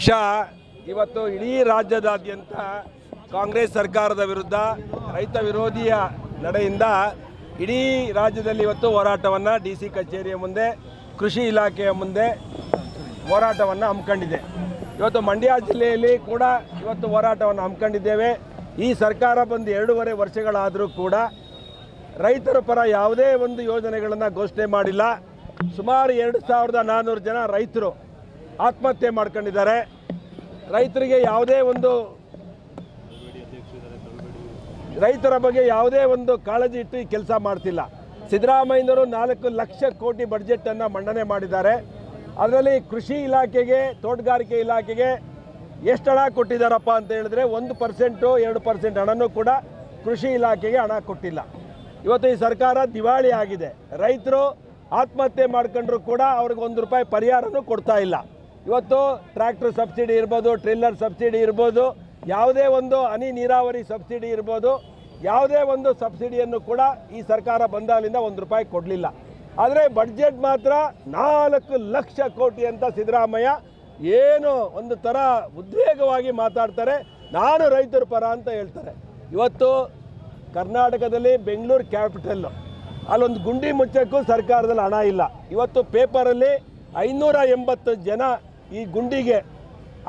ಪಕ್ಷ ಇವತ್ತು ಇಡೀ ರಾಜ್ಯದಾದ್ಯಂತ ಕಾಂಗ್ರೆಸ್ ಸರ್ಕಾರದ ವಿರುದ್ಧ ರೈತ ವಿರೋಧಿಯ ನಡೆಯಿಂದ ಇಡೀ ರಾಜ್ಯದಲ್ಲಿ ಇವತ್ತು ಹೋರಾಟವನ್ನು DC ಕಚೇರಿಯ ಮುಂದೆ ಕೃಷಿ ಇಲಾಖೆಯ ಮುಂದೆ ಹೋರಾಟವನ್ನು ಹಮ್ಮಿಕೊಂಡಿದೆ. ಇವತ್ತು ಮಂಡ್ಯ ಜಿಲ್ಲೆಯಲ್ಲಿ ಕೂಡ ಇವತ್ತು ಹೋರಾಟವನ್ನು ಹಮ್ಮಿಕೊಂಡಿದ್ದೇವೆ. ಈ ಸರ್ಕಾರ ಬಂದು 2.5 ವರ್ಷಗಳಾದರೂ ಕೂಡ ರೈತರ ಪರ ಯಾವುದೇ ಒಂದು ಯೋಜನೆಗಳನ್ನು ಘೋಷಣೆ ಮಾಡಿಲ್ಲ. ಸುಮಾರು 2400 ಜನ ರೈತರು ಆತ್ಮಹತ್ಯೆ ಮಾಡ್ಕೊಂಡಿದ್ದಾರೆ. ರೈತರಿಗೆ ಯಾವುದೇ ಒಂದು ರೈತರ ಬಗ್ಗೆ ಯಾವುದೇ ಒಂದು ಕಾಳಜಿ ಇಟ್ಟು ಈ ಕೆಲಸ ಮಾಡ್ತಿಲ್ಲ. ಸಿದ್ದರಾಮಯ್ಯನವರು 4 ಲಕ್ಷ ಕೋಟಿ ಬಡ್ಜೆಟನ್ನು ಮಂಡನೆ ಮಾಡಿದ್ದಾರೆ. ಅದರಲ್ಲಿ ಕೃಷಿ ಇಲಾಖೆಗೆ ತೋಟಗಾರಿಕೆ ಇಲಾಖೆಗೆ ಎಷ್ಟು ಹಣ ಕೊಟ್ಟಿದ್ದಾರಪ್ಪ ಅಂತ ಹೇಳಿದ್ರೆ 1% 2% ಹಣನೂ ಕೂಡ ಕೃಷಿ ಇಲಾಖೆಗೆ ಹಣ ಕೊಟ್ಟಿಲ್ಲ. ಇವತ್ತು ಈ ಸರ್ಕಾರ ದಿವಾಳಿ ಆಗಿದೆ. ರೈತರು ಆತ್ಮಹತ್ಯೆ ಮಾಡ್ಕೊಂಡ್ರು ಕೂಡ ಅವ್ರಿಗೆ ₹1 ಪರಿಹಾರನೂ ಕೊಡ್ತಾ ಇಲ್ಲ. ಇವತ್ತು ಟ್ರ್ಯಾಕ್ಟರ್ ಸಬ್ಸಿಡಿ ಇರ್ಬೋದು, ಟ್ರಿಲ್ಲರ್ ಸಬ್ಸಿಡಿ ಇರ್ಬೋದು, ಯಾವುದೇ ಒಂದು ಹನಿ ನೀರಾವರಿ ಸಬ್ಸಿಡಿ ಇರ್ಬೋದು, ಯಾವುದೇ ಒಂದು ಸಬ್ಸಿಡಿಯನ್ನು ಕೂಡ ಈ ಸರ್ಕಾರ ಬಂದಾಗಲಿಂದ ₹1 ಕೊಡಲಿಲ್ಲ. ಆದರೆ ಬಡ್ಜೆಟ್ ಮಾತ್ರ 4 ಲಕ್ಷ ಕೋಟಿ ಅಂತ ಸಿದ್ದರಾಮಯ್ಯ ಏನು ಒಂದು ಥರ ಉದ್ವೇಗವಾಗಿ ಮಾತಾಡ್ತಾರೆ. ನಾನು ರೈತರ ಪರ ಅಂತ ಹೇಳ್ತಾರೆ. ಇವತ್ತು ಕರ್ನಾಟಕದಲ್ಲಿ ಬೆಂಗಳೂರು ಕ್ಯಾಪಿಟಲ್ಲು, ಅಲ್ಲೊಂದು ಗುಂಡಿ ಮುಚ್ಚಕ್ಕೂ ಸರ್ಕಾರದಲ್ಲಿ ಹಣ ಇಲ್ಲ. ಇವತ್ತು ಪೇಪರಲ್ಲಿ 580 ಜನ ಈ ಗುಂಡಿಗೆ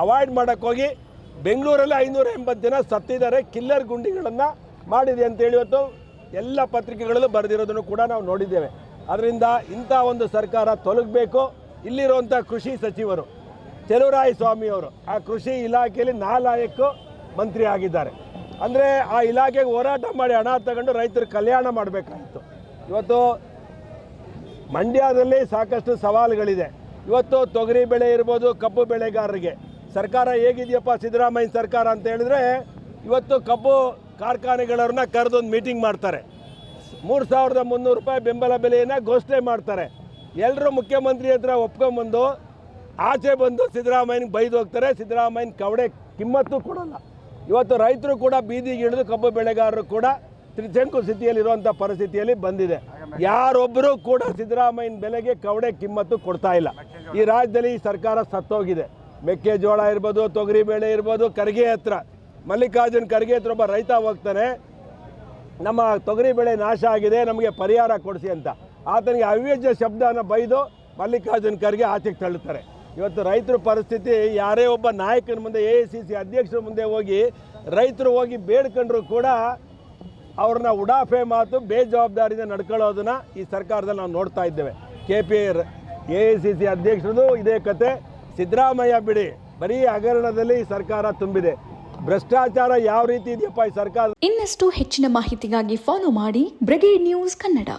ಅವಾಯ್ಡ್ ಮಾಡೋಕ್ಕೋಗಿ ಬೆಂಗಳೂರಲ್ಲಿ 580 ಜನ ಸತ್ತಿದ್ದಾರೆ. ಕಿಲ್ಲರ್ ಗುಂಡಿಗಳನ್ನು ಮಾಡಿದೆ ಅಂತೇಳಿ ಇವತ್ತು ಎಲ್ಲ ಪತ್ರಿಕೆಗಳಲ್ಲೂ ಬರೆದಿರೋದನ್ನು ಕೂಡ ನಾವು ನೋಡಿದ್ದೇವೆ. ಅದರಿಂದ ಇಂಥ ಒಂದು ಸರ್ಕಾರ ತೊಲಗಬೇಕು. ಇಲ್ಲಿರುವಂಥ ಕೃಷಿ ಸಚಿವರು ಚಲುವರಾಯಸ್ವಾಮಿಯವರು ಆ ಕೃಷಿ ಇಲಾಖೆಯಲ್ಲಿ 4 ಮಂತ್ರಿ ಆಗಿದ್ದಾರೆ. ಅಂದರೆ ಆ ಇಲಾಖೆಗೆ ಹೋರಾಟ ಮಾಡಿ ಹಣ ತಗೊಂಡು ರೈತರ ಕಲ್ಯಾಣ ಮಾಡಬೇಕಾಗಿತ್ತು. ಇವತ್ತು ಮಂಡ್ಯದಲ್ಲಿ ಸಾಕಷ್ಟು ಸವಾಲುಗಳಿದೆ. ಇವತ್ತು ತೊಗರಿ ಬೆಳೆ ಇರ್ಬೋದು, ಕಬ್ಬು ಬೆಳೆಗಾರರಿಗೆ ಸರ್ಕಾರ ಹೇಗಿದೆಯಪ್ಪ ಸಿದ್ದರಾಮಯ್ಯ ಸರ್ಕಾರ ಅಂತ ಹೇಳಿದ್ರೆ, ಇವತ್ತು ಕಬ್ಬು ಕಾರ್ಖಾನೆಗಳವ್ರನ್ನ ಕರೆದೊಂದು ಮೀಟಿಂಗ್ ಮಾಡ್ತಾರೆ. ₹3,300 ಬೆಂಬಲ ಬೆಲೆಯನ್ನು ಘೋಷಣೆ ಮಾಡ್ತಾರೆ. ಎಲ್ಲರೂ ಮುಖ್ಯಮಂತ್ರಿ ಹತ್ರ ಒಪ್ಕೊಂಬಂದು ಆಚೆ ಬಂದು ಸಿದ್ದರಾಮಯ್ಯನಿಗೆ ಬೈದು ಹೋಗ್ತಾರೆ. ಸಿದ್ದರಾಮಯ್ಯನ ಕವಡೆ ಕಿಮ್ಮತ್ತು ಕೊಡಲ್ಲ. ಇವತ್ತು ರೈತರು ಕೂಡ ಬೀದಿಗೆ ಇಳಿದು ಕಬ್ಬು ಬೆಳೆಗಾರರು ಕೂಡ ತ್ರಿಶಂಕು ಸ್ಥಿತಿಯಲ್ಲಿರುವಂಥ ಪರಿಸ್ಥಿತಿಯಲ್ಲಿ ಬಂದಿದೆ. ಯಾರೊಬ್ಬರೂ ಕೂಡ ಸಿದ್ದರಾಮಯ್ಯನ ಬೆಲೆಗೆ ಕವಡೆ ಕಿಮ್ಮತ್ತು ಕೊಡ್ತಾ ಇಲ್ಲ. ಈ ರಾಜ್ಯದಲ್ಲಿ ಈ ಸರ್ಕಾರ ಸತ್ತೋಗಿದೆ. ಮೆಕ್ಕೆಜೋಳ ಇರ್ಬೋದು, ತೊಗರಿ ಬೇಳೆ ಇರ್ಬೋದು, ಖರ್ಗೆ ಹತ್ರ ಮಲ್ಲಿಕಾರ್ಜುನ್ ಖರ್ಗೆ ಹತ್ರ ಒಬ್ಬ ರೈತ ಹೋಗ್ತಾನೆ, ನಮ್ಮ ತೊಗರಿ ಬೆಳೆ ನಾಶ ಆಗಿದೆ, ನಮಗೆ ಪರಿಹಾರ ಕೊಡಿಸಿ ಅಂತ. ಆತನಿಗೆ ಅವ್ಯಾಜ್ಯ ಶಬ್ದನ ಬೈದು ಮಲ್ಲಿಕಾರ್ಜುನ್ ಖರ್ಗೆ ಆಚೆಗೆ ತಳ್ಳುತ್ತಾರೆ. ಇವತ್ತು ರೈತರ ಪರಿಸ್ಥಿತಿ, ಯಾರೇ ಒಬ್ಬ ನಾಯಕನ ಮುಂದೆ AICC ಅಧ್ಯಕ್ಷರ ಮುಂದೆ ಹೋಗಿ ರೈತರು ಹೋಗಿ ಬೇಡ್ಕೊಂಡ್ರು ಕೂಡ ಅವ್ರನ್ನ ಉಡಾಫೆ ಮಾತು, ಬೇಜವಾಬ್ದಾರಿಯಿಂದ ನಡ್ಕೊಳ್ಳೋದನ್ನ ಈ ಸರ್ಕಾರದಲ್ಲಿ ನಾವು ನೋಡ್ತಾ ಇದ್ದೇವೆ. AICC ಅಧ್ಯಕ್ಷರದು ಇದೇ ಕತೆ. ಸಿದ್ದರಾಮಯ್ಯ ಬಿಡಿ, ಬರೀ ಹಗರಣದಲ್ಲಿ ಈ ಸರ್ಕಾರ ತುಂಬಿದೆ. ಭ್ರಷ್ಟಾಚಾರ ಯಾವ ರೀತಿ ಇದೆಯಪ್ಪ ಈ ಸರ್ಕಾರ. ಇನ್ನಷ್ಟು ಹೆಚ್ಚಿನ ಮಾಹಿತಿಗಾಗಿ ಫಾಲೋ ಮಾಡಿ ಬ್ರಿಗೇಡ್ ನ್ಯೂಸ್ ಕನ್ನಡ.